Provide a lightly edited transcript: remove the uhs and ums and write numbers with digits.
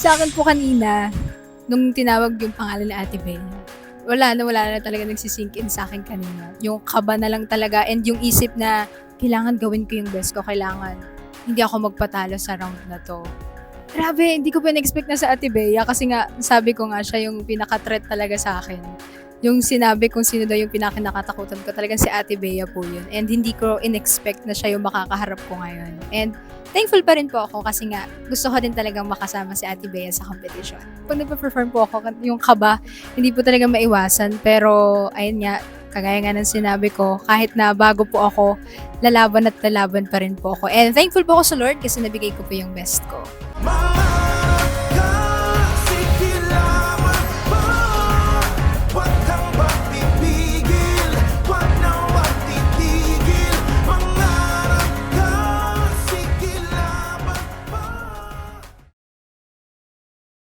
Sa akin po kanina, nung tinawag yung pangalan ni Ate Bea, wala na talaga nagsi-sink in sa'kin kanina. Yung kaba na lang talaga and yung isip na kailangan gawin ko yung best ko, kailangan hindi ako magpatalo sa round na 'to. Grabe, hindi ko pa in-expect na sa Ate Bea kasi nga sabi ko nga siya yung pinaka-threat talaga sa'kin. Yung sinabi kung sino daw yung pinakinakatakutan ko, talagang si Ate Bea po yun and hindi ko in-expect na siya yung makakaharap ko ngayon. And thankful pa rin po ako kasi nga gusto ko din talagang makasama si Ate Bea sa competition. 'Pag nagpe-perform po ako, yung kaba hindi po talaga maiwasan pero ayun nga, kagaya nga ng sinabi ko, kahit na bago po ako, lalaban at lalaban pa rin po ako. And thankful po ako sa Lord kasi nabigay ko po yung best ko.